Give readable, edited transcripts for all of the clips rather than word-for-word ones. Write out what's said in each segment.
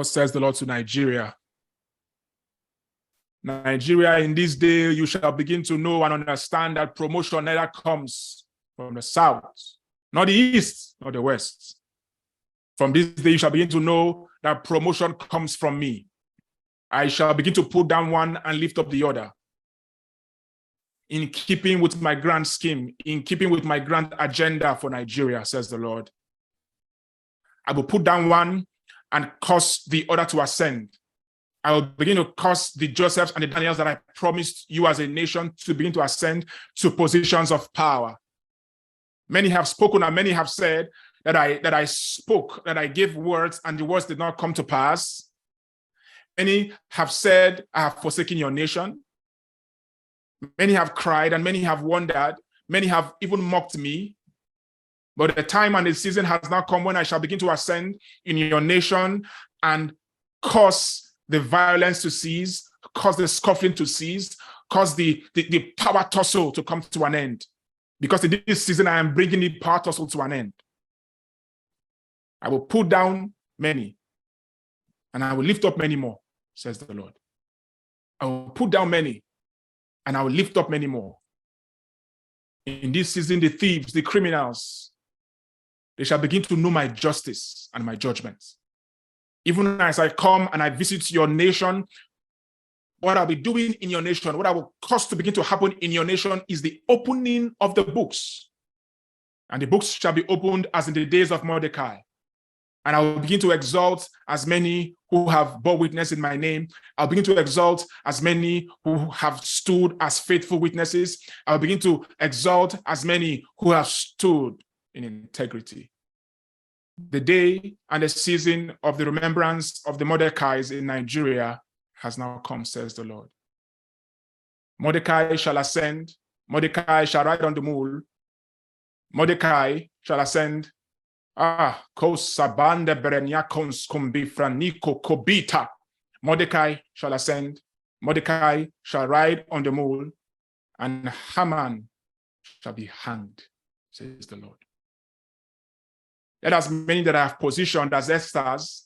says the Lord to Nigeria. Nigeria, in this day, you shall begin to know and understand that promotion neither comes from the south, not the east, nor the west. From this day, you shall begin to know that promotion comes from me. I shall begin to put down one and lift up the other. In keeping with my grand scheme, in keeping with my grand agenda for Nigeria, says the Lord. I will put down one and cause the other to ascend. I will begin to cause the Josephs and the Daniels that I promised you as a nation to begin to ascend to positions of power. Many have spoken and many have said that I spoke, that I gave words and the words did not come to pass. Many have said, I have forsaken your nation. Many have cried and many have wondered. Many have even mocked me. But the time and the season has now come when I shall begin to ascend in your nation and cause the violence to cease, cause the scoffing to cease, cause the power tussle to come to an end. Because in this season, I am bringing the power tussle to an end. I will put down many, and I will lift up many more, says the Lord. I will put down many, and I will lift up many more. In this season, the thieves, the criminals, they shall begin to know my justice and my judgments. Even as I come and I visit your nation, what I'll be doing in your nation, what I will cause to begin to happen in your nation is the opening of the books. And the books shall be opened as in the days of Mordecai. And I will begin to exalt as many who have bore witness in my name. I'll begin to exalt as many who have stood as faithful witnesses. I'll begin to exalt as many who have stood in integrity. The day and the season of the remembrance of the Mordecais in Nigeria has now come, says the Lord. Mordecai shall ascend. Mordecai shall ride on the mule. Mordecai shall ascend. Mordecai shall ascend. Mordecai shall ride on the mule, and Haman shall be hanged, says the Lord. Let as many that I have positioned as Esthers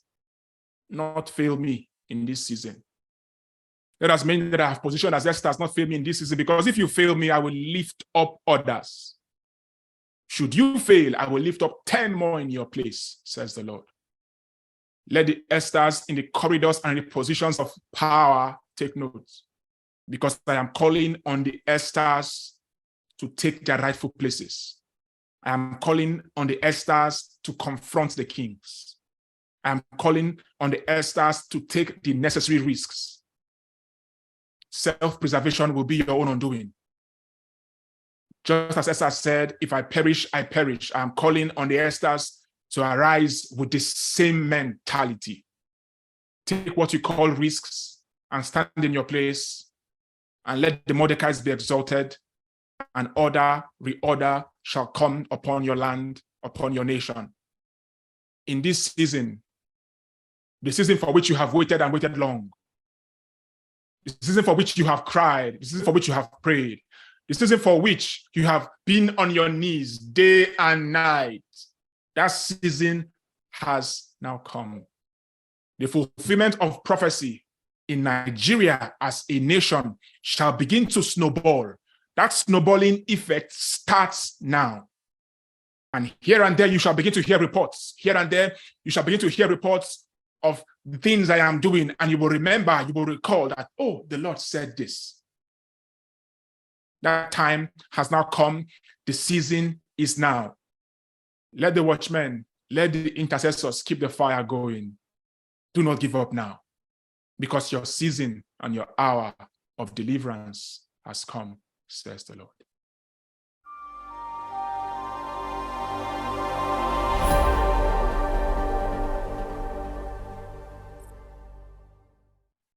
not fail me in this season. Let as many that I have positioned as Esthers not fail me in this season, because if you fail me, I will lift up others. Should you fail, I will lift up 10 more in your place, says the Lord. Let the Esthers in the corridors and the positions of power take notes, because I am calling on the Esthers to take their rightful places. I am calling on the Esthers to confront the kings. I am calling on the Esthers to take the necessary risks. Self-preservation will be your own undoing. Just as Esther said, if I perish, I perish. I am calling on the Esthers to arise with the same mentality. Take what you call risks and stand in your place and let the Mordecais be exalted, and order, reorder shall come upon your land, upon your nation. In this season, the season for which you have waited and waited long, the season for which you have cried, the season for which you have prayed, the season for which you have been on your knees day and night, that season has now come. The fulfillment of prophecy in Nigeria as a nation shall begin to snowball. That snowballing effect starts now. And here and there, you shall begin to hear reports. Here and there, you shall begin to hear reports of the things I am doing. And you will remember, you will recall that, oh, the Lord said this. That time has now come. The season is now. Let the watchmen, let the intercessors keep the fire going. Do not give up now, because your season and your hour of deliverance has come, says the Lord.